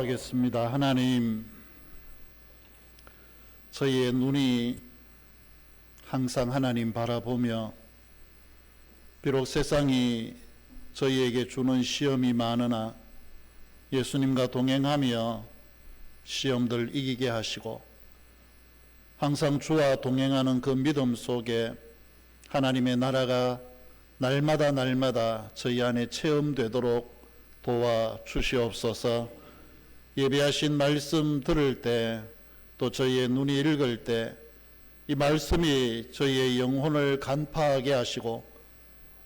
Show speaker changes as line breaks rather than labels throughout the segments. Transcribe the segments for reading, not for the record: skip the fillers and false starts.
하겠습니다. 하나님, 저희의 눈이 항상 하나님 바라보며 비록 세상이 저희에게 주는 시험이 많으나 예수님과 동행하며 시험들 이기게 하시고 항상 주와 동행하는 그 믿음 속에 하나님의 나라가 날마다 저희 안에 체험되도록 도와주시옵소서. 예배하신 말씀 들을 때 또 저희의 눈이 읽을 때 이 말씀이 저희의 영혼을 간파하게 하시고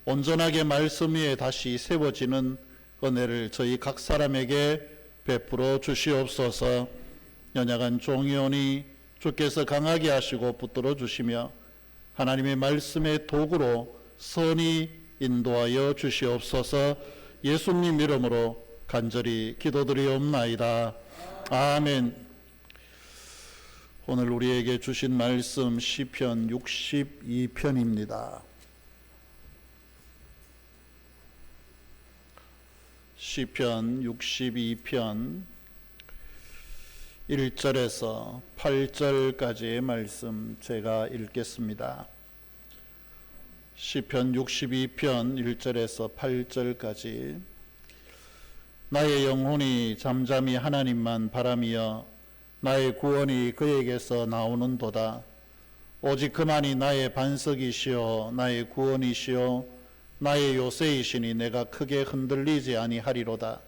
온전하게 말씀 위에 다시 세워지는 은혜를 저희 각 사람에게 베풀어 주시옵소서. 연약한 종이오니 주께서 강하게 하시고 붙들어 주시며 하나님의 말씀의 도구로 선히 인도하여 주시옵소서. 예수님 이름으로 간절히 기도드리옵나이다. 아멘. 오늘 우리에게 주신 말씀 시편 62편입니다. 시편 62편 1절에서 8절까지의 말씀 제가 읽겠습니다. 시편 62편 1절에서 8절까지. 나의 영혼이 잠잠히 하나님만 바라며 나의 구원이 그에게서 나오는도다. 오직 그만이 나의 반석이시오 나의 구원이시오 나의 요새이시니 내가 크게 흔들리지 아니하리로다.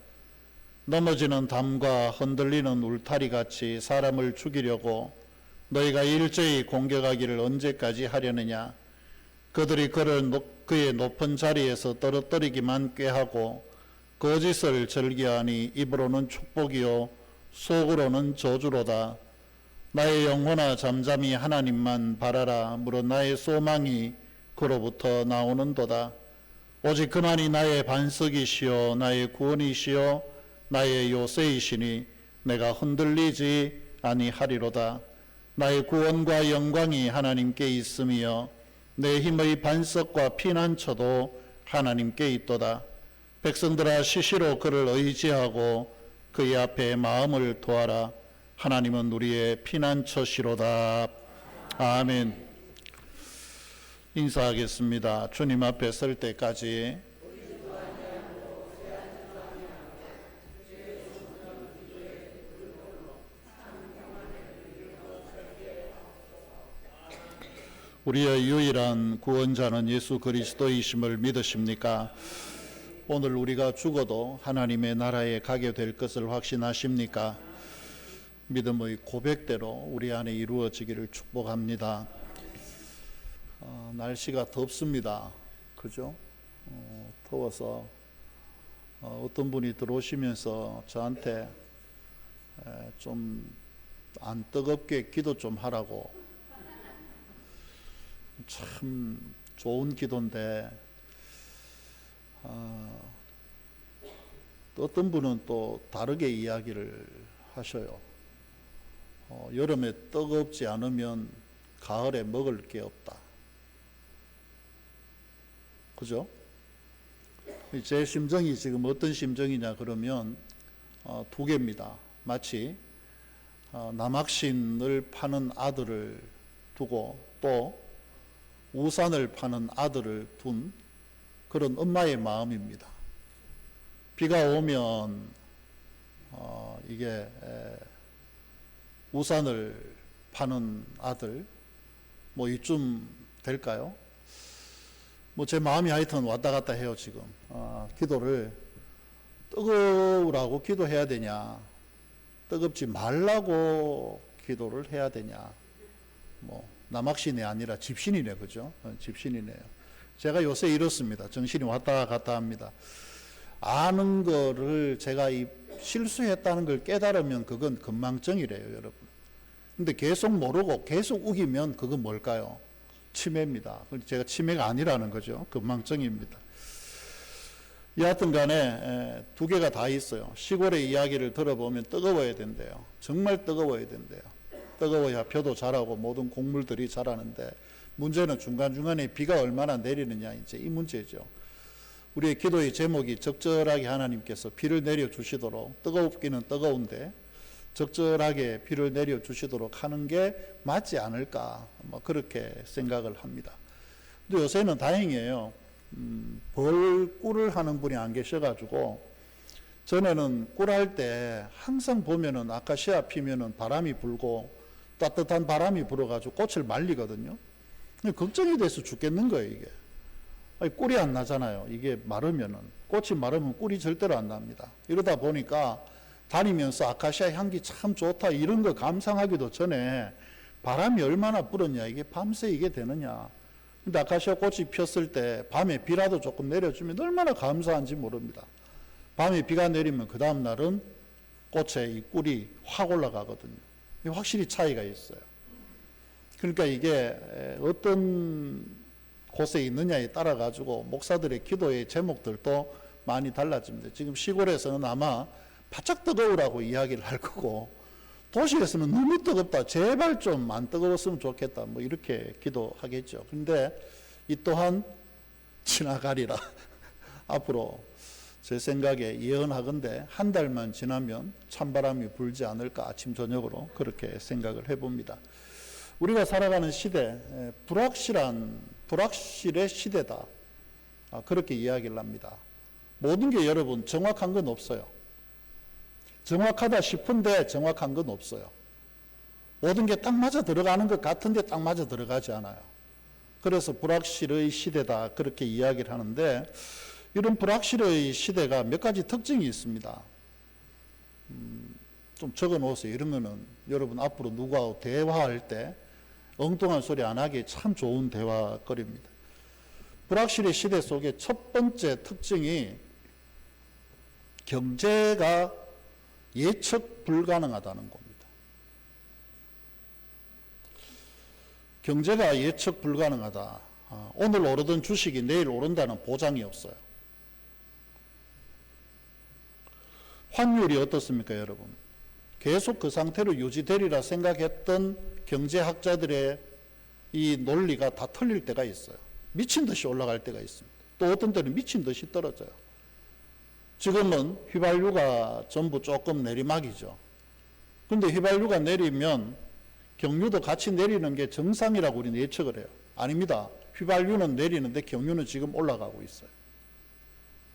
넘어지는 담과 흔들리는 울타리같이 사람을 죽이려고 너희가 일제히 공격하기를 언제까지 하려느냐. 그들이 그를 그의 높은 자리에서 떨어뜨리기만 꾀하고 거짓을 즐겨하니 입으로는 축복이요 속으로는 저주로다. 나의 영혼아 잠잠히 하나님만 바라라. 무릇 나의 소망이 그로부터 나오는도다. 오직 그만이 나의 반석이시요 나의 구원이시요 나의 요새이시니 내가 흔들리지 아니하리로다. 나의 구원과 영광이 하나님께 있으며 내 힘의 반석과 피난처도 하나님께 있도다. 백성들아 시시로 그를 의지하고 그의 앞에 마음을 도하라. 하나님은 우리의 피난처시로다. 아멘. 인사하겠습니다. 주님 앞에 설 때까지 우리의 유일한 구원자는 예수 그리스도이심을 믿으십니까? 오늘 우리가 죽어도 하나님의 나라에 가게 될 것을 확신하십니까? 믿음의 고백대로 우리 안에 이루어지기를 축복합니다. 날씨가 덥습니다. 그죠? 더워서 어떤 분이 들어오시면서 저한테 좀 안 뜨겁게 기도 좀 하라고. 참 좋은 기도인데 어떤 분은 또 다르게 이야기를 하셔요. 여름에 뜨겁지 않으면 가을에 먹을 게 없다. 그죠? 제 심정이 지금 어떤 심정이냐 그러면 두 개입니다. 마치 남학신을 파는 아들을 두고 또 우산을 파는 아들을 둔 그런 엄마의 마음입니다. 비가 오면 이게 우산을 파는 아들 뭐 이쯤 될까요? 뭐 제 마음이 하여튼 왔다 갔다 해요. 지금 기도를 뜨거우라고 기도해야 되냐, 뜨겁지 말라고 기도를 해야 되냐. 뭐 남학신이 아니라 집신이네. 그죠? 집신이네요. 제가 요새 이렇습니다. 정신이 왔다 갔다 합니다. 아는 거를 제가 실수했다는 걸 깨달으면 그건 건망증이래요, 여러분. 근데 계속 모르고 계속 우기면 그건 뭘까요? 치매입니다. 제가 치매가 아니라는 거죠. 건망증입니다. 여하튼 간에 두 개가 다 있어요. 시골의 이야기를 들어보면 뜨거워야 된대요. 정말 뜨거워야 된대요. 뜨거워야 벼도 자라고 모든 곡물들이 자라는데 문제는 중간중간에 비가 얼마나 내리느냐, 이제 이 문제죠. 우리의 기도의 제목이 적절하게 하나님께서 비를 내려주시도록, 뜨겁기는 뜨거운데 적절하게 비를 내려주시도록 하는 게 맞지 않을까, 뭐 그렇게 생각을 합니다. 근데 요새는 다행이에요. 벌꿀을 하는 분이 안 계셔가지고, 전에는 꿀할 때 항상 보면은 아카시아 피면은 바람이 불고 따뜻한 바람이 불어가지고 꽃을 말리거든요. 걱정이 돼서 죽겠는 거예요, 이게. 아니, 꿀이 안 나잖아요. 이게 마르면은. 꽃이 마르면 꿀이 절대로 안 납니다. 이러다 보니까 다니면서 아카시아 향기 참 좋다, 이런 거 감상하기도 전에 바람이 얼마나 불었냐, 이게 밤새 이게 되느냐. 근데 아카시아 꽃이 폈을 때 밤에 비라도 조금 내려주면 얼마나 감사한지 모릅니다. 밤에 비가 내리면 그 다음 날은 꽃에 이 꿀이 확 올라가거든요. 확실히 차이가 있어요. 그러니까 이게 어떤 곳에 있느냐에 따라 가지고 목사들의 기도의 제목들도 많이 달라집니다. 지금 시골에서는 아마 바짝 뜨거우라고 이야기를 할 거고, 도시에서는 너무 뜨겁다, 제발 좀 안 뜨거웠으면 좋겠다, 뭐 이렇게 기도하겠죠. 근데 이 또한 지나가리라. 앞으로 제 생각에 예언하건대 한 달만 지나면 찬바람이 불지 않을까, 아침 저녁으로 그렇게 생각을 해봅니다. 우리가 살아가는 시대, 불확실의 시대다, 그렇게 이야기를 합니다. 모든 게 여러분 정확한 건 없어요. 정확하다 싶은데 정확한 건 없어요. 모든 게 딱 맞아 들어가는 것 같은데 딱 맞아 들어가지 않아요. 그래서 불확실의 시대다, 그렇게 이야기를 하는데, 이런 불확실의 시대가 몇 가지 특징이 있습니다. 좀 적어 놓으세요. 이런 거는 여러분 앞으로 누구하고 대화할 때 엉뚱한 소리 안 하기 참 좋은 대화거리입니다. 불확실의 시대 속에 첫 번째 특징이 경제가 예측 불가능하다는 겁니다. 경제가 예측 불가능하다. 오늘 오르던 주식이 내일 오른다는 보장이 없어요. 환율이 어떻습니까, 여러분? 계속 그 상태로 유지되리라 생각했던 경제학자들의 이 논리가 다 틀릴 때가 있어요. 미친 듯이 올라갈 때가 있습니다. 또 어떤 때는 미친 듯이 떨어져요. 지금은 휘발유가 전부 조금 내리막이죠. 근데 휘발유가 내리면 경유도 같이 내리는 게 정상이라고 우리는 예측을 해요. 아닙니다. 휘발유는 내리는데 경유는 지금 올라가고 있어요.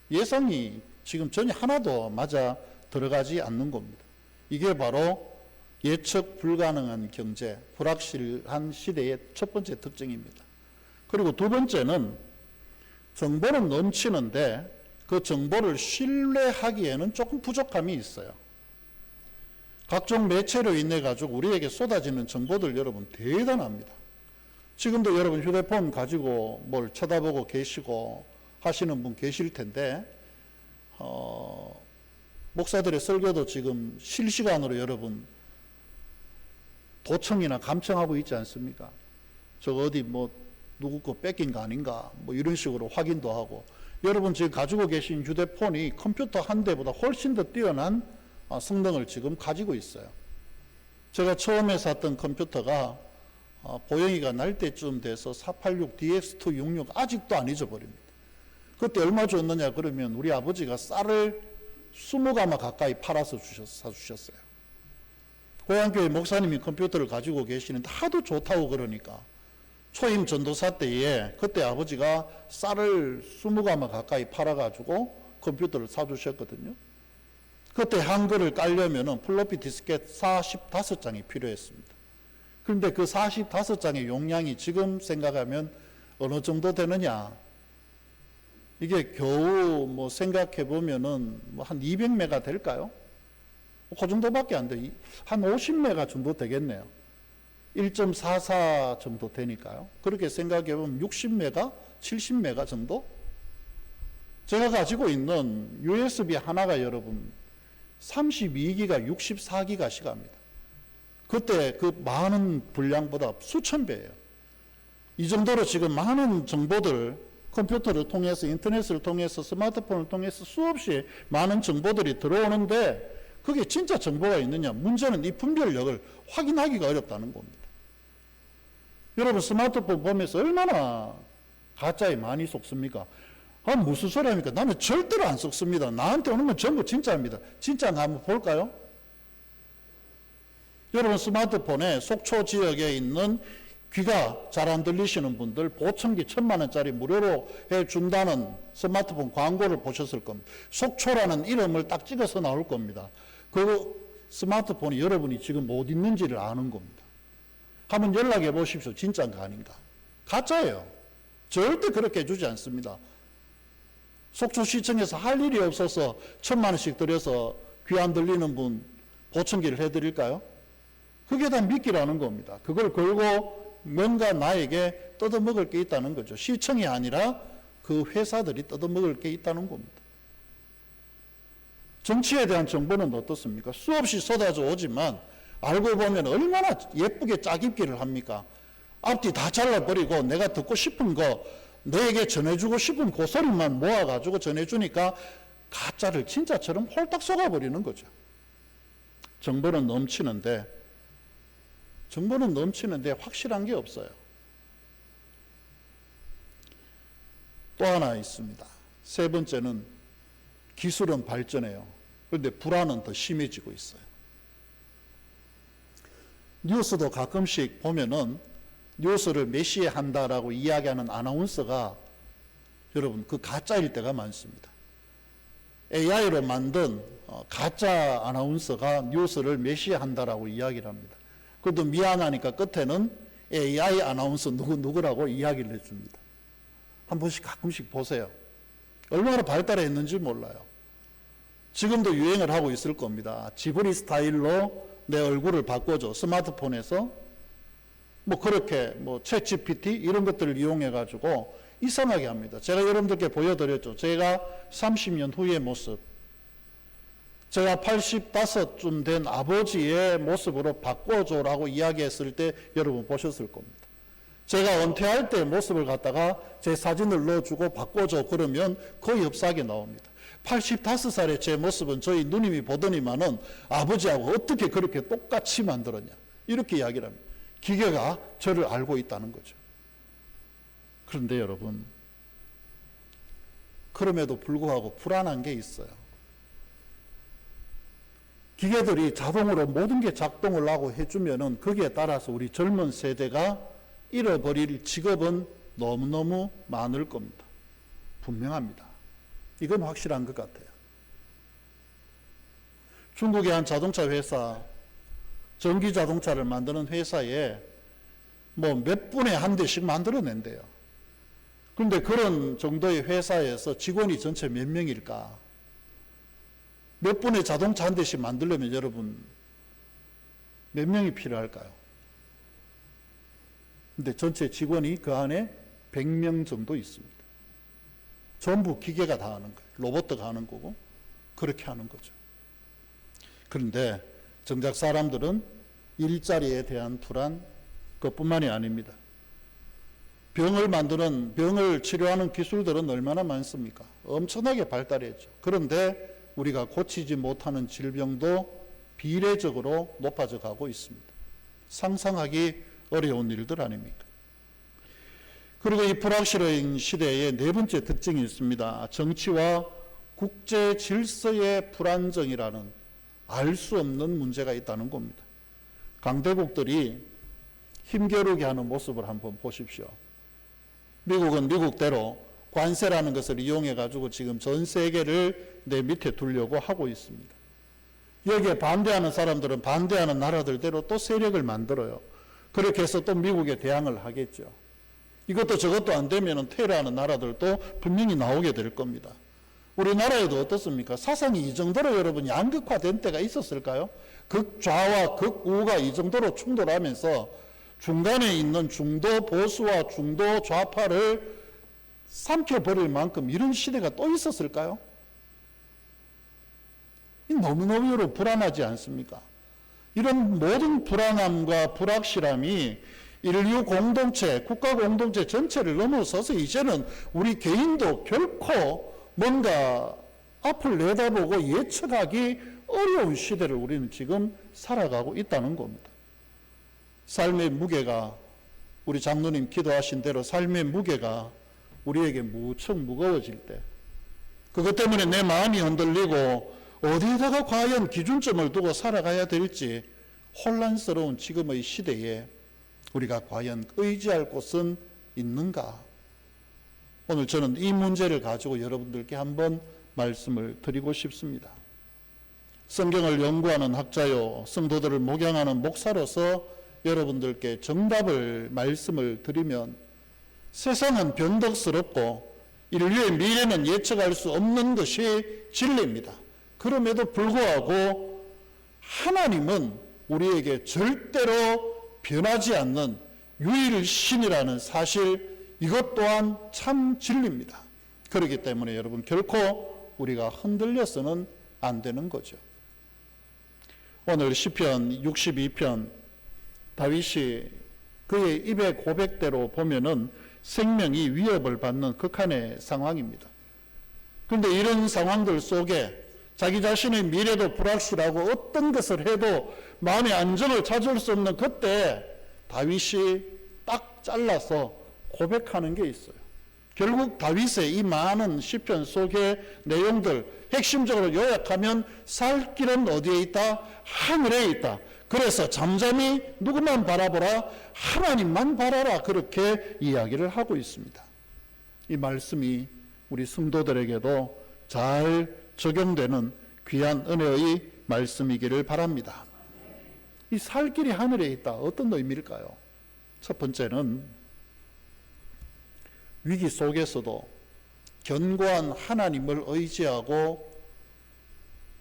예상이 지금 전혀 하나도 맞아 들어가지 않는 겁니다. 이게 바로 예측 불가능한 경제, 불확실한 시대의 첫 번째 특징입니다. 그리고 두 번째는 정보는 넘치는데 그 정보를 신뢰하기에는 조금 부족함이 있어요. 각종 매체로 인해 가지고 우리에게 쏟아지는 정보들 여러분 대단합니다. 지금도 여러분 휴대폰 가지고 뭘 쳐다보고 계시고 하시는 분 계실 텐데, 목사들의 설교도 지금 실시간으로 여러분 도청이나 감청하고 있지 않습니까? 저거 어디 뭐 누구 거 뺏긴 거 아닌가, 뭐 이런 식으로 확인도 하고, 여러분 지금 가지고 계신 휴대폰이 컴퓨터 한 대보다 훨씬 더 뛰어난 성능을 지금 가지고 있어요. 제가 처음에 샀던 컴퓨터가 보영이가 날 때쯤 돼서 486DX266 아직도 안 잊어버립니다. 그때 얼마 줬느냐 그러면 우리 아버지가 쌀을 20가마 가까이 팔아서 사주셨어요. 고향교회 목사님이 컴퓨터를 가지고 계시는데 하도 좋다고 그러니까 초임 전도사 때에 그때 아버지가 쌀을 20가마 가까이 팔아가지고 컴퓨터를 사주셨거든요. 그때 한글을 깔려면은 플로피 디스켓 45장이 필요했습니다. 그런데 그 45장의 용량이 지금 생각하면 어느 정도 되느냐? 이게 겨우 뭐 생각해 보면은 뭐 한 200메가 될까요? 그 정도밖에 안 돼. 한 50메가 정도 되겠네요. 1.44 정도 되니까요. 그렇게 생각해 보면 60메가, 70메가 정도? 제가 가지고 있는 USB 하나가 여러분 32기가 64기가씩 합니다. 그때 그 많은 분량보다 수천 배예요. 이 정도로 지금 많은 정보들, 컴퓨터를 통해서, 인터넷을 통해서, 스마트폰을 통해서 수없이 많은 정보들이 들어오는데 그게 진짜 정보가 있느냐? 문제는 이 분별력을 확인하기가 어렵다는 겁니다. 여러분 스마트폰 보면서 얼마나 가짜에 많이 속습니까? 아, 무슨 소리 합니까? 나는 절대로 안 섞습니다. 나한테 오는 건 전부 진짜입니다. 진짜인가 한번 볼까요? 여러분 스마트폰에 속초 지역에 있는 귀가 잘 안 들리시는 분들 보청기 1,000만 원짜리 무료로 해준다는 스마트폰 광고를 보셨을 겁니다. 속초라는 이름을 딱 찍어서 나올 겁니다. 그 스마트폰이 여러분이 지금 못 있는지를 아는 겁니다. 한번 연락해 보십시오. 진짜인가 아닌가. 가짜예요. 절대 그렇게 해주지 않습니다. 속초시청에서 할 일이 없어서 1,000만 원씩 들여서 귀 안 들리는 분 보청기를 해드릴까요? 그게 다 미끼라는 겁니다. 그걸 걸고 뭔가 나에게 뜯어먹을 게 있다는 거죠. 시청이 아니라 그 회사들이 뜯어먹을 게 있다는 겁니다. 정치에 대한 정보는 어떻습니까? 수없이 쏟아져 오지만 알고 보면 얼마나 예쁘게 짜깁기를 합니까? 앞뒤 다 잘라버리고 내가 듣고 싶은 거, 내게 전해주고 싶은 그 소리만 모아가지고 전해주니까 가짜를 진짜처럼 홀딱 속아버리는 거죠. 정보는 넘치는데 확실한 게 없어요. 또 하나 있습니다. 세 번째는 기술은 발전해요. 그런데 불안은 더 심해지고 있어요. 뉴스도 가끔씩 보면은 뉴스를 메시한다라고 이야기하는 아나운서가 여러분 그 가짜일 때가 많습니다. AI로 만든 가짜 아나운서가 뉴스를 메시한다라고 이야기를 합니다. 그것도 미안하니까 끝에는 AI 아나운서 누구라고 이야기를 해줍니다. 한 번씩 가끔씩 보세요. 얼마나 발달했는지 몰라요. 지금도 유행을 하고 있을 겁니다. 지브리 스타일로 내 얼굴을 바꿔줘. 스마트폰에서 뭐 그렇게 챗 GPT 이런 것들을 이용해 가지고 이상하게 합니다. 제가 여러분들께 보여드렸죠. 제가 30년 후의 모습, 제가 85쯤 된 아버지의 모습으로 바꿔줘라고 이야기했을 때 여러분 보셨을 겁니다. 제가 은퇴할 때 모습을 갖다가 제 사진을 넣어주고 바꿔줘 그러면 거의 흡사하게 나옵니다. 85살의 제 모습은 저희 누님이 보더니만은 아버지하고 어떻게 그렇게 똑같이 만들었냐 이렇게 이야기를 합니다. 기계가 저를 알고 있다는 거죠. 그런데 여러분, 그럼에도 불구하고 불안한 게 있어요. 기계들이 자동으로 모든 게 작동을 하고 해주면은 거기에 따라서 우리 젊은 세대가 잃어버릴 직업은 너무너무 많을 겁니다. 분명합니다. 이건 확실한 것 같아요. 중국의 한 자동차 회사, 전기 자동차를 만드는 회사에 몇 분에 한 대씩 만들어낸대요. 그런데 그런 정도의 회사에서 직원이 전체 몇 명일까? 몇 분에 자동차 한 대씩 만들려면 여러분 몇 명이 필요할까요? 근데 전체 직원이 그 안에 100명 정도 있습니다. 전부 기계가 다 하는 거예요. 로봇가 하는 거고 그렇게 하는 거죠. 그런데 정작 사람들은 일자리에 대한 불안 그것뿐만이 아닙니다. 병을 치료하는 기술들은 얼마나 많습니까? 엄청나게 발달했죠. 그런데 우리가 고치지 못하는 질병도 비례적으로 높아져 가고 있습니다. 상상하기 어려운 일들 아닙니까? 그리고 이 불확실한 시대의 네 번째 특징이 있습니다. 정치와 국제 질서의 불안정이라는 알 수 없는 문제가 있다는 겁니다. 강대국들이 힘겨루게 하는 모습을 한번 보십시오. 미국은 미국대로 관세라는 것을 이용해 가지고 지금 전 세계를 내 밑에 두려고 하고 있습니다. 여기에 반대하는 사람들은 반대하는 나라들대로 또 세력을 만들어요. 그렇게 해서 또 미국에 대항을 하겠죠. 이것도 저것도 안 되면 테러하는 나라들도 분명히 나오게 될 겁니다. 우리나라에도 어떻습니까? 사상이 이 정도로 여러분 양극화된 때가 있었을까요? 극좌와 극우가 이 정도로 충돌하면서 중간에 있는 중도 보수와 중도 좌파를 삼켜버릴 만큼 이런 시대가 또 있었을까요? 너무너무 여러분 불안하지 않습니까? 이런 모든 불안함과 불확실함이 인류 공동체, 국가 공동체 전체를 넘어서서 이제는 우리 개인도 결코 뭔가 앞을 내다보고 예측하기 어려운 시대를 우리는 지금 살아가고 있다는 겁니다. 삶의 무게가 우리 장로님 기도하신 대로 삶의 무게가 우리에게 무척 무거워질 때, 그것 때문에 내 마음이 흔들리고 어디에다가 과연 기준점을 두고 살아가야 될지 혼란스러운 지금의 시대에 우리가 과연 의지할 곳은 있는가? 오늘 저는 이 문제를 가지고 여러분들께 한번 말씀을 드리고 싶습니다. 성경을 연구하는 학자요, 성도들을 목양하는 목사로서 여러분들께 정답을 말씀을 드리면, 세상은 변덕스럽고 인류의 미래는 예측할 수 없는 것이 진리입니다. 그럼에도 불구하고 하나님은 우리에게 절대로 변하지 않는 유일신이라는 사실, 이것 또한 참 진리입니다. 그렇기 때문에 여러분, 결코 우리가 흔들려서는 안 되는 거죠. 오늘 시편 62편, 다윗이 그의 입의 고백대로 보면은 생명이 위협을 받는 극한의 상황입니다. 그런데 이런 상황들 속에 자기 자신의 미래도 불확실하고 어떤 것을 해도 마음의 안정을 찾을 수 없는 그때 다윗이 딱 잘라서 고백하는 게 있어요. 결국 다윗의 이 많은 시편 속의 내용들 핵심적으로 요약하면, 살 길은 어디에 있다? 하늘에 있다. 그래서 잠잠히 누구만 바라보라? 하나님만 바라라. 그렇게 이야기를 하고 있습니다. 이 말씀이 우리 성도들에게도 잘 적용되는 귀한 은혜의 말씀이기를 바랍니다. 이 살 길이 하늘에 있다. 어떤 의미일까요? 첫 번째는 위기 속에서도 견고한 하나님을 의지하고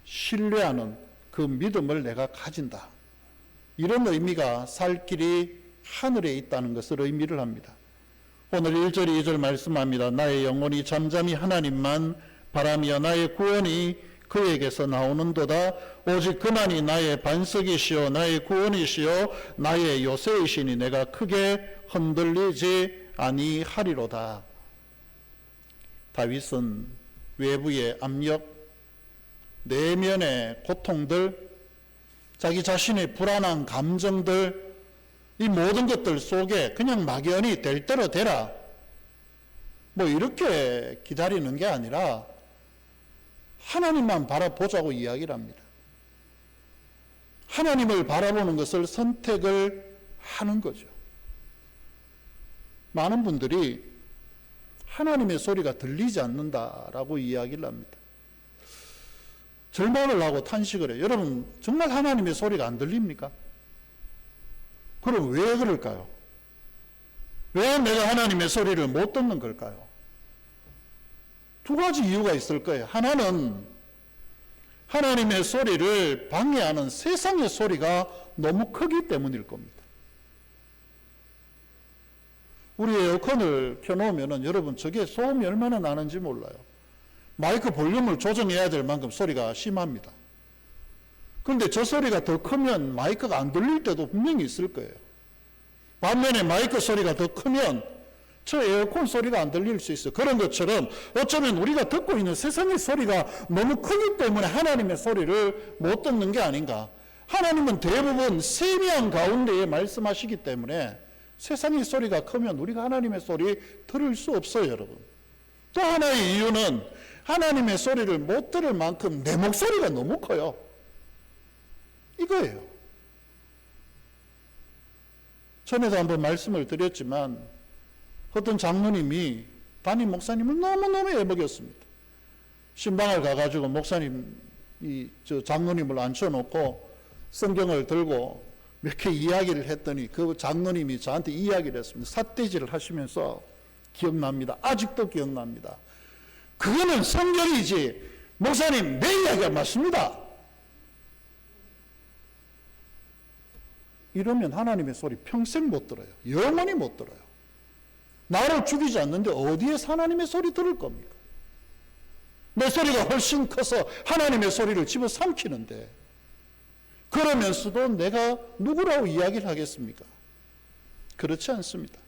신뢰하는 그 믿음을 내가 가진다. 이런 의미가 살 길이 하늘에 있다는 것을 의미를 합니다. 오늘 1절 2절 말씀합니다. 나의 영혼이 잠잠히 하나님만 바라며 나의 구원이 그에게서 나오는도다. 오직 그만이 나의 반석이시요 나의 구원이시요 나의 요새이시니 내가 크게 흔들리지 아니하리로다. 다윗은 외부의 압력, 내면의 고통들, 자기 자신의 불안한 감정들, 이 모든 것들 속에 그냥 막연히 될 대로 되라, 뭐 이렇게 기다리는 게 아니라 하나님만 바라보자고 이야기를 합니다. 하나님을 바라보는 것을 선택을 하는 거죠. 많은 분들이 하나님의 소리가 들리지 않는다라고 이야기를 합니다. 절망을 하고 탄식을 해요. 여러분, 정말 하나님의 소리가 안 들립니까? 그럼 왜 그럴까요? 왜 내가 하나님의 소리를 못 듣는 걸까요? 두 가지 이유가 있을 거예요. 하나는 하나님의 소리를 방해하는 세상의 소리가 너무 크기 때문일 겁니다. 우리 에어컨을 켜놓으면 여러분, 저게 소음이 얼마나 나는지 몰라요. 마이크 볼륨을 조정해야 될 만큼 소리가 심합니다. 그런데 저 소리가 더 크면 마이크가 안 들릴 때도 분명히 있을 거예요. 반면에 마이크 소리가 더 크면 저 에어컨 소리가 안 들릴 수 있어요. 그런 것처럼 어쩌면 우리가 듣고 있는 세상의 소리가 너무 크기 때문에 하나님의 소리를 못 듣는 게 아닌가. 하나님은 대부분 세미한 가운데에 말씀하시기 때문에 세상의 소리가 크면 우리가 하나님의 소리 들을 수 없어요, 여러분. 또 하나의 이유는 하나님의 소리를 못 들을 만큼 내 목소리가 너무 커요. 이거예요. 전에도 한번 말씀을 드렸지만 어떤 장로님이 담임 목사님을 너무너무 애먹였습니다. 신방을 가가지고 목사님, 저 장로님을 앉혀놓고 성경을 들고 몇 개 이야기를 했더니 그 장로님이 저한테 이야기를 했습니다. 삿대질을 하시면서 기억납니다. 아직도 기억납니다. 그거는 성경이지 목사님 내 이야기가 맞습니다. 이러면 하나님의 소리 평생 못 들어요. 영원히 못 들어요. 나를 죽이지 않는데 어디에서 하나님의 소리 들을 겁니까? 내 소리가 훨씬 커서 하나님의 소리를 집어삼키는데, 그러면서도 내가 누구라고 이야기를 하겠습니까? 그렇지 않습니다.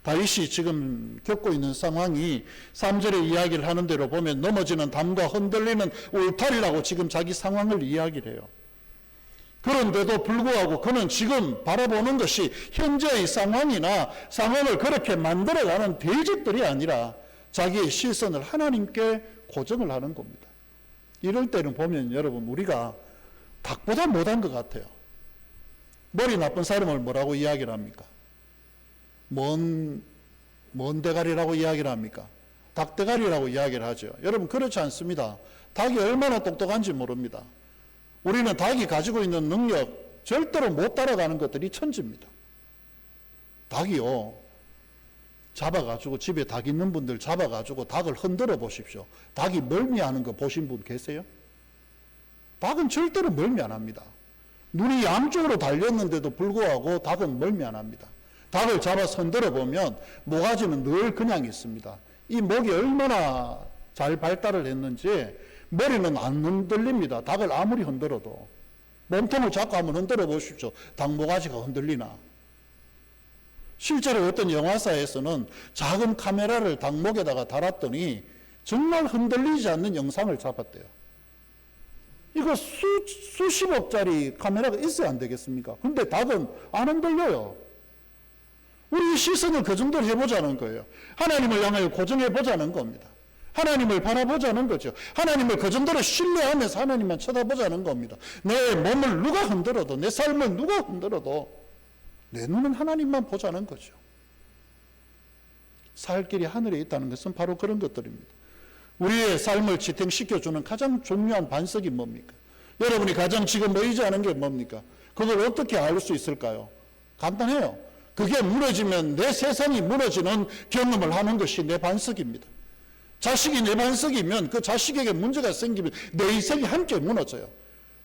다윗이 지금 겪고 있는 상황이 3절에 이야기를 하는 대로 보면 넘어지는 담과 흔들리는 울타리라고 지금 자기 상황을 이야기를 해요. 그런데도 불구하고 그는 지금 바라보는 것이 현재의 상황을 그렇게 만들어가는 대적들이 아니라 자기의 시선을 하나님께 고정을 하는 겁니다. 이럴 때는 보면 여러분, 우리가 닭보다 못한 것 같아요. 머리 나쁜 사람을 뭐라고 이야기를 합니까? 먼 대가리라고 이야기를 합니까? 닭대가리라고 이야기를 하죠. 여러분, 그렇지 않습니다. 닭이 얼마나 똑똑한지 모릅니다. 우리는 닭이 가지고 있는 능력, 절대로 못 따라가는 것들이 천지입니다. 닭이요, 잡아가지고, 집에 닭 있는 분들 잡아가지고 닭을 흔들어 보십시오. 닭이 멀미하는 거 보신 분 계세요? 닭은 절대로 멀미 안 합니다. 눈이 양쪽으로 달렸는데도 불구하고 닭은 멀미 안 합니다. 닭을 잡아서 흔들어 보면 모가지는 늘 그냥 있습니다. 이 목이 얼마나 잘 발달을 했는지 머리는 안 흔들립니다. 닭을 아무리 흔들어도. 몸통을 잡고 한번 흔들어 보십시오. 닭 모가지가 흔들리나? 실제로 어떤 영화사에서는 작은 카메라를 닭 목에다가 달았더니 정말 흔들리지 않는 영상을 잡았대요. 이거 수십억짜리 카메라가 있어야 안 되겠습니까? 근데 닭은 안 흔들려요. 우리 시선을 그 정도로 해보자는 거예요. 하나님을 향하여 고정해보자는 겁니다. 하나님을 바라보자는 거죠. 하나님을 그 정도로 신뢰하면서 하나님만 쳐다보자는 겁니다. 내 몸을 누가 흔들어도, 내 삶을 누가 흔들어도 내 눈은 하나님만 보자는 거죠. 살 길이 하늘에 있다는 것은 바로 그런 것들입니다. 우리의 삶을 지탱시켜주는 가장 중요한 반석이 뭡니까? 여러분이 가장 지금 의지하는 게 뭡니까? 그걸 어떻게 알 수 있을까요? 간단해요. 그게 무너지면 내 세상이 무너지는 경험을 하는 것이 내 반석입니다. 자식이 내 반석이면 그 자식에게 문제가 생기면 내 인생이 함께 무너져요.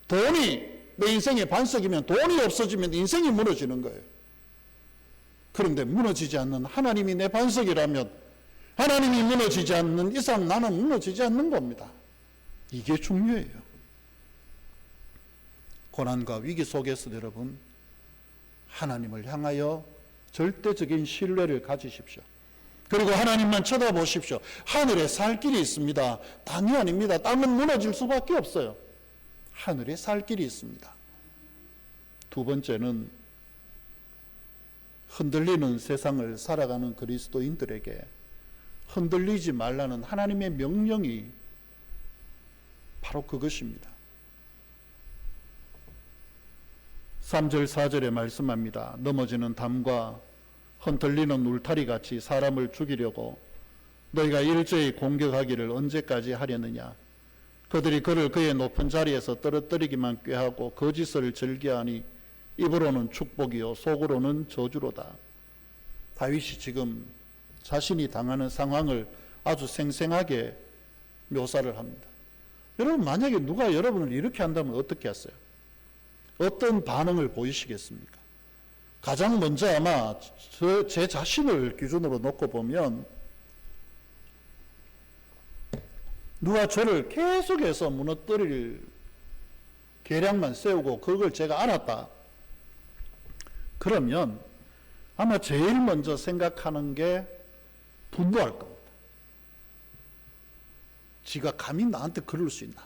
돈이 내 인생의 반석이면 돈이 없어지면 인생이 무너지는 거예요. 그런데 무너지지 않는 하나님이 내 반석이라면 하나님이 무너지지 않는 이상 나는 무너지지 않는 겁니다. 이게 중요해요. 고난과 위기 속에서 여러분, 하나님을 향하여 절대적인 신뢰를 가지십시오. 그리고 하나님만 쳐다보십시오. 하늘에 살 길이 있습니다. 땅이 아닙니다. 땅은 무너질 수밖에 없어요. 하늘에 살 길이 있습니다. 두 번째는 흔들리는 세상을 살아가는 그리스도인들에게 흔들리지 말라는 하나님의 명령이 바로 그것입니다. 3절 4절에 말씀합니다. 넘어지는 담과 흔들리는 울타리 같이 사람을 죽이려고 너희가 일제히 공격하기를 언제까지 하려느냐. 그들이 그를 그의 높은 자리에서 떨어뜨리기만 꾀하고 거짓을 즐겨하니 입으로는 축복이요 속으로는 저주로다. 다윗이 지금 자신이 당하는 상황을 아주 생생하게 묘사를 합니다. 여러분, 만약에 누가 여러분을 이렇게 한다면 어떻게 하세요? 어떤 반응을 보이시겠습니까? 가장 먼저 아마 제 자신을 기준으로 놓고 보면 누가 저를 계속해서 무너뜨릴 계략만 세우고 그걸 제가 알았다. 그러면 아마 제일 먼저 생각하는 게 분노할 겁니다. 지가 감히 나한테 그럴 수 있나?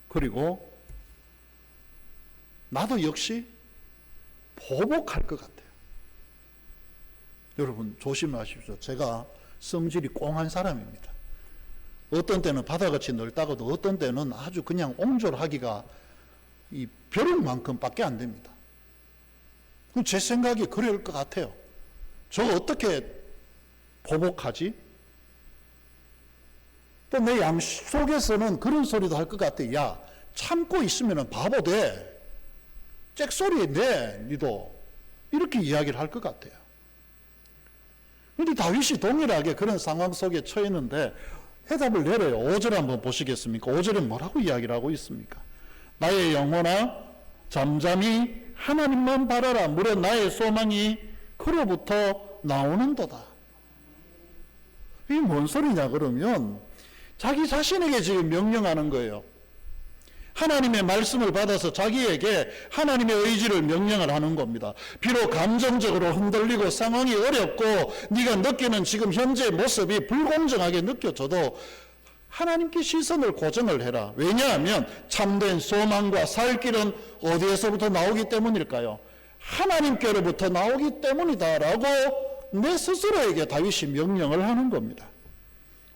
그리고 나도 역시 보복할 것 같아요. 여러분 조심하십시오. 제가 성질이 꽁한 사람입니다. 어떤 때는 바다같이 넓다가도 어떤 때는 아주 그냥 옹졸하기가 이 벼룩만큼밖에 안 됩니다. 제 생각이 그럴 것 같아요. 저거 어떻게 보복하지? 또 내 양속에서는 그런 소리도 할 것 같아. 야, 참고 있으면 바보 돼. 잭소리에 내, 니도. 이렇게 이야기를 할 것 같아요. 그런데 다윗이 동일하게 그런 상황 속에 처했는데 해답을 내려요. 5절 한번 보시겠습니까? 5절에 뭐라고 이야기를 하고 있습니까? 나의 영혼아 잠잠히 하나님만 바라라. 무릇 나의 소망이 그로부터 나오는도다. 이게 뭔 소리냐 그러면 자기 자신에게 지금 명령하는 거예요. 하나님의 말씀을 받아서 자기에게 하나님의 의지를 명령을 하는 겁니다. 비록 감정적으로 흔들리고 상황이 어렵고 네가 느끼는 지금 현재 모습이 불공정하게 느껴져도 하나님께 시선을 고정을 해라. 왜냐하면 참된 소망과 살 길은 어디에서부터 나오기 때문일까요? 하나님께로부터 나오기 때문이다라고 내 스스로에게 다윗이 명령을 하는 겁니다.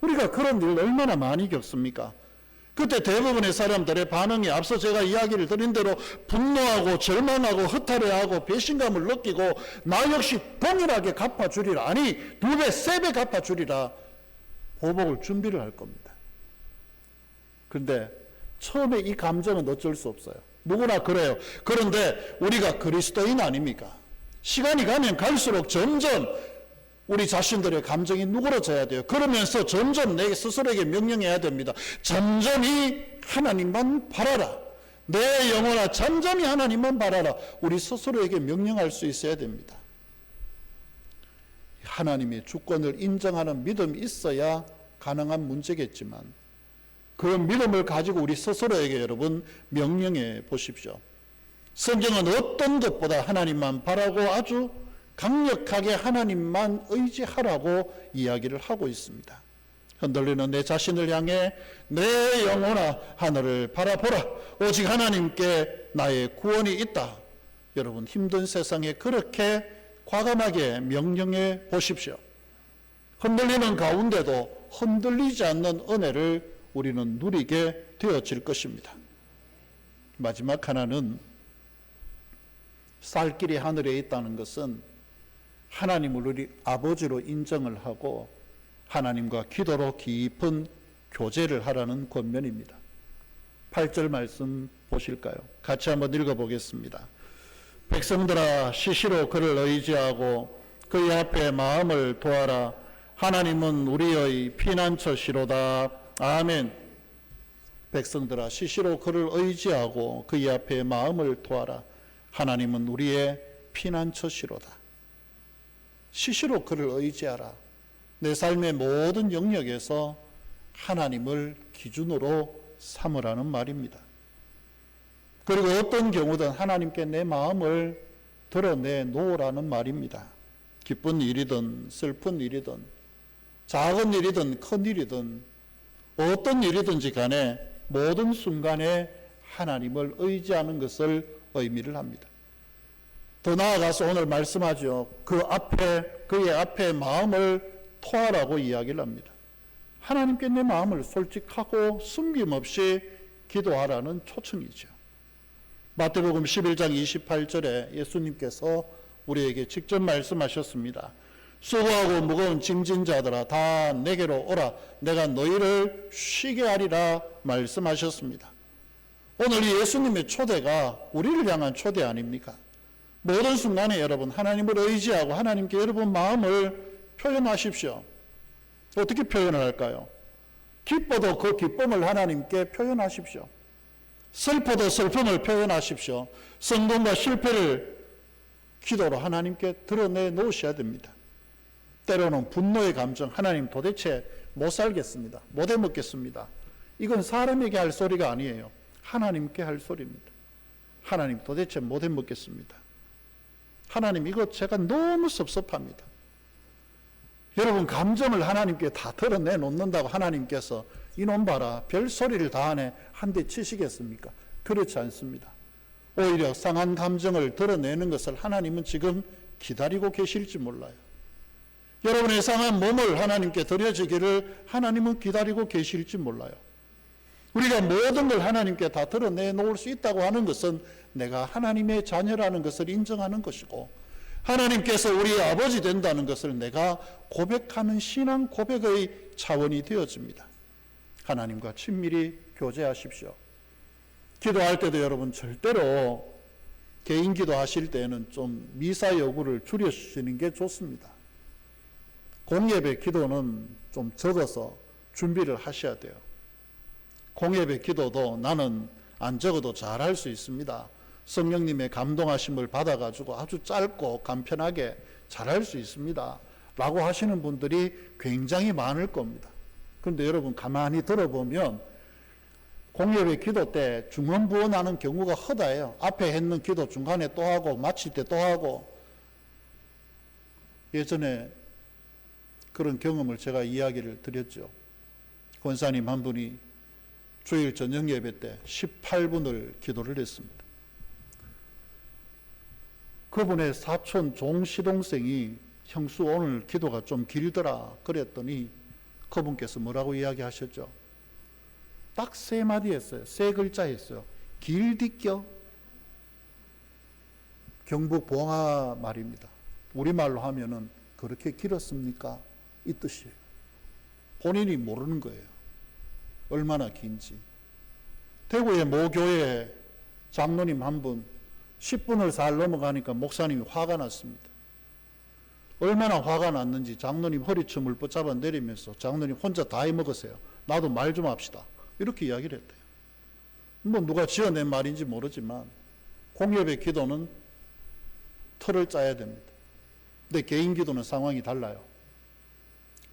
우리가 그런 일을 얼마나 많이 겪습니까? 그때 대부분의 사람들의 반응이 앞서 제가 이야기를 드린 대로 분노하고 절망하고 허탈해하고 배신감을 느끼고 나 역시 동일하게 갚아주리라, 아니 2배, 3배 갚아주리라 보복을 준비를 할 겁니다. 그런데 처음에 이 감정은 어쩔 수 없어요. 누구나 그래요. 그런데 우리가 그리스도인 아닙니까? 시간이 가면 갈수록 점점 우리 자신들의 감정이 누그러져야 돼요. 그러면서 점점 내 스스로에게 명령해야 됩니다. 잠잠히 하나님만 바라라. 내 영혼아 잠잠히 하나님만 바라라. 우리 스스로에게 명령할 수 있어야 됩니다. 하나님의 주권을 인정하는 믿음이 있어야 가능한 문제겠지만 그 믿음을 가지고 우리 스스로에게 여러분 명령해 보십시오. 성경은 어떤 것보다 하나님만 바라고 아주 강력하게 하나님만 의지하라고 이야기를 하고 있습니다. 흔들리는 내 자신을 향해 내 영혼아 하늘을 바라보라. 오직 하나님께 나의 구원이 있다. 여러분 힘든 세상에 그렇게 과감하게 명령해 보십시오. 흔들리는 가운데도 흔들리지 않는 은혜를 우리는 누리게 되어질 것입니다. 마지막 하나는 살 길이 하늘에 있다는 것은 하나님을 우리 아버지로 인정을 하고 하나님과 기도로 깊은 교제를 하라는 권면입니다. 8절 말씀 보실까요? 같이 한번 읽어보겠습니다. 백성들아 시시로 그를 의지하고 그의 앞에 마음을 도하라. 하나님은 우리의 피난처시로다. 아멘. 백성들아 시시로 그를 의지하고 그의 앞에 마음을 도하라. 하나님은 우리의 피난처시로다. 시시로 그를 의지하라. 내 삶의 모든 영역에서 하나님을 기준으로 삼으라는 말입니다. 그리고 어떤 경우든 하나님께 내 마음을 드러내 놓으라는 말입니다. 기쁜 일이든 슬픈 일이든 작은 일이든 큰 일이든 어떤 일이든지 간에 모든 순간에 하나님을 의지하는 것을 의미를 합니다. 더 나아가서 오늘 말씀하죠. 그의 앞에 마음을 토하라고 이야기를 합니다. 하나님께 내 마음을 솔직하고 숨김없이 기도하라는 초청이죠. 마태복음 11장 28절에 예수님께서 우리에게 직접 말씀하셨습니다. 수고하고 무거운 짐진 자들아 다 내게로 오라. 내가 너희를 쉬게 하리라 말씀하셨습니다. 오늘 이 예수님의 초대가 우리를 향한 초대 아닙니까? 모든 순간에 여러분 하나님을 의지하고 하나님께 여러분 마음을 표현하십시오. 어떻게 표현을 할까요? 기뻐도 그 기쁨을 하나님께 표현하십시오. 슬퍼도 슬픔을 표현하십시오. 성공과 실패를 기도로 하나님께 드러내 놓으셔야 됩니다. 때로는 분노의 감정, 하나님 도대체 못 살겠습니다. 못 해먹겠습니다. 이건 사람에게 할 소리가 아니에요. 하나님께 할 소리입니다. 하나님 도대체 못 해먹겠습니다. 하나님 이거 제가 너무 섭섭합니다. 여러분 감정을 하나님께 다 드러내 놓는다고 하나님께서 이놈 봐라 별소리를 다 하네 한 대 치시겠습니까? 그렇지 않습니다. 오히려 상한 감정을 드러내는 것을 하나님은 지금 기다리고 계실지 몰라요. 여러분의 상한 몸을 하나님께 드려지기를 하나님은 기다리고 계실지 몰라요. 우리가 모든 걸 하나님께 다 드러내 놓을 수 있다고 하는 것은 내가 하나님의 자녀라는 것을 인정하는 것이고 하나님께서 우리의 아버지 된다는 것을 내가 고백하는 신앙 고백의 차원이 되어집니다. 하나님과 친밀히 교제하십시오. 기도할 때도 여러분 절대로 개인 기도하실 때는 좀 미사 여구를 줄여주시는 게 좋습니다. 공예배 기도는 좀 적어서 준비를 하셔야 돼요. 공예배 기도도 나는 안 적어도 잘할 수 있습니다. 성령님의 감동하심을 받아가지고 아주 짧고 간편하게 잘할 수 있습니다. 라고 하시는 분들이 굉장히 많을 겁니다. 그런데 여러분 가만히 들어보면 공예배 기도 때 중언부언하는 경우가 허다해요. 앞에 했는 기도 중간에 또 하고 마칠 때 또 하고. 예전에 그런 경험을 제가 이야기를 드렸죠. 권사님 한 분이 주일 저녁 예배 때 18분을 기도를 했습니다. 그분의 사촌 종시동생이 형수 오늘 기도가 좀 길더라 그랬더니 그분께서 뭐라고 이야기하셨죠? 딱 3마디 했어요. 3글자 했어요. 길디껴. 경북 봉화 말입니다. 우리말로 하면은 그렇게 길었습니까? 이 뜻이에요. 본인이 모르는 거예요. 얼마나 긴지. 대구의 모교회 장로님 한 분 10분을 잘 넘어가니까 목사님이 화가 났습니다. 얼마나 화가 났는지 장로님 허리춤을 붙잡아 내리면서 장로님 혼자 다 해먹으세요. 나도 말 좀 합시다. 이렇게 이야기를 했대요. 뭐 누가 지어낸 말인지 모르지만 공예배 기도는 틀을 짜야 됩니다. 근데 개인 기도는 상황이 달라요.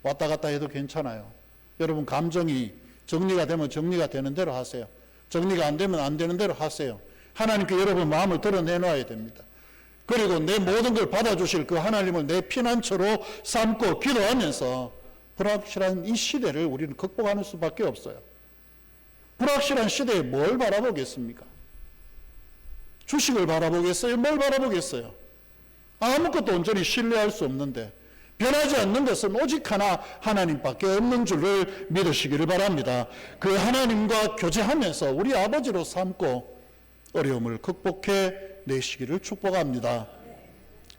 왔다 갔다 해도 괜찮아요. 여러분 감정이 정리가 되면 정리가 되는 대로 하세요. 정리가 안 되면 안 되는 대로 하세요. 하나님께 여러분 마음을 드러내놔야 됩니다. 그리고 내 모든 걸 받아주실 그 하나님을 내 피난처로 삼고 기도하면서 불확실한 이 시대를 우리는 극복하는 수밖에 없어요. 불확실한 시대에 뭘 바라보겠습니까? 주식을 바라보겠어요? 뭘 바라보겠어요? 아무것도 온전히 신뢰할 수 없는데 변하지 않는 것은 오직 하나 하나님밖에 없는 줄을 믿으시기를 바랍니다. 그 하나님과 교제하면서 우리 아버지로 삼고 어려움을 극복해 내시기를 축복합니다.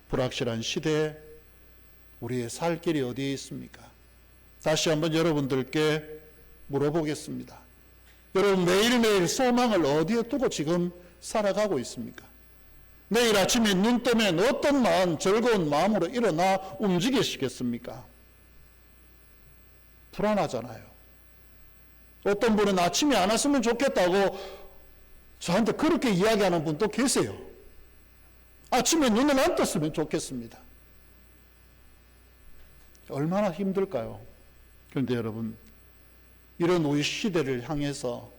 불확실한 시대에 우리의 살 길이 어디에 있습니까? 다시 한번 여러분들께 물어보겠습니다. 여러분 매일매일 소망을 어디에 두고 지금 살아가고 있습니까? 내일 아침에 눈 뜨면 어떤 마음, 즐거운 마음으로 일어나 움직이시겠습니까? 불안하잖아요. 어떤 분은 아침에 안 왔으면 좋겠다고 저한테 그렇게 이야기하는 분도 계세요. 아침에 눈을 안 떴으면 좋겠습니다. 얼마나 힘들까요? 그런데 여러분, 이런 우리 시대를 향해서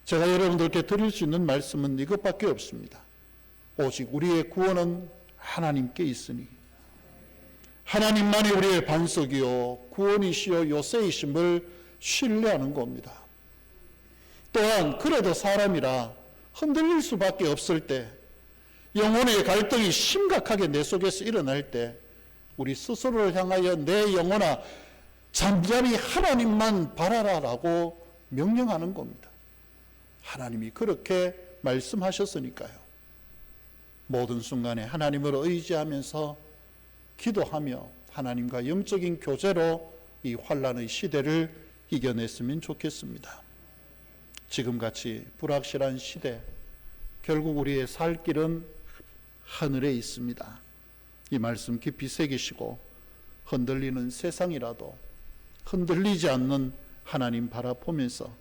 제가 여러분들께 드릴 수 있는 말씀은 이것밖에 없습니다. 오직 우리의 구원은 하나님께 있으니 하나님만이 우리의 반석이요 구원이시요 요새이심을 신뢰하는 겁니다. 또한 그래도 사람이라 흔들릴 수밖에 없을 때, 영혼의 갈등이 심각하게 내 속에서 일어날 때 우리 스스로를 향하여 내 영혼아 잠잠히 하나님만 바라라라고 명령하는 겁니다. 하나님이 그렇게 말씀하셨으니까요. 모든 순간에 하나님을 의지하면서 기도하며 하나님과 영적인 교제로 이 환난의 시대를 이겨냈으면 좋겠습니다. 지금같이 불확실한 시대, 결국 우리의 살 길은 하늘에 있습니다. 이 말씀 깊이 새기시고 흔들리는 세상이라도 흔들리지 않는 하나님 바라보면서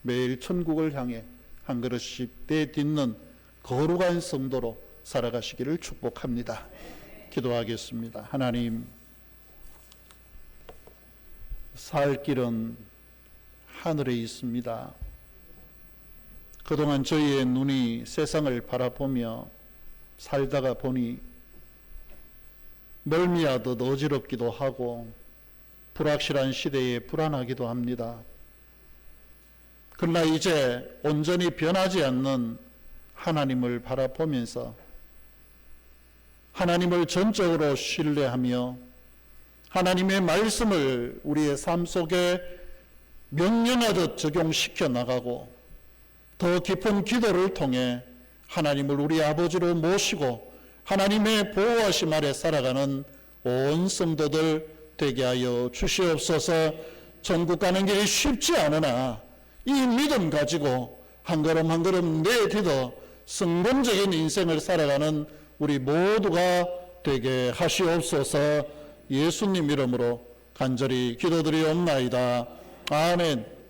매일 천국을 향해 한 걸음씩 내딛는 거룩한 성도로 살아가시기를 축복합니다. 기도하겠습니다. 하나님, 살 길은 하늘에 있습니다. 그동안 저희의 눈이 세상을 바라보며 살다가 보니 멀미하듯 어지럽기도 하고 불확실한 시대에 불안하기도 합니다. 그러나 이제 온전히 변하지 않는 하나님을 바라보면서 하나님을 전적으로 신뢰하며 하나님의 말씀을 우리의 삶 속에 명령하듯 적용시켜 나가고 더 깊은 기도를 통해 하나님을 우리 아버지로 모시고 하나님의 보호하심 아래 살아가는 온 성도들 되게 하여 주시옵소서. 천국 가는 길이 쉽지 않으나 이 믿음 가지고 한 걸음 한 걸음 내딛어 성공적인 인생을 살아가는 우리 모두가 되게 하시옵소서. 예수님 이름으로 간절히 기도드리옵나이다. 아멘.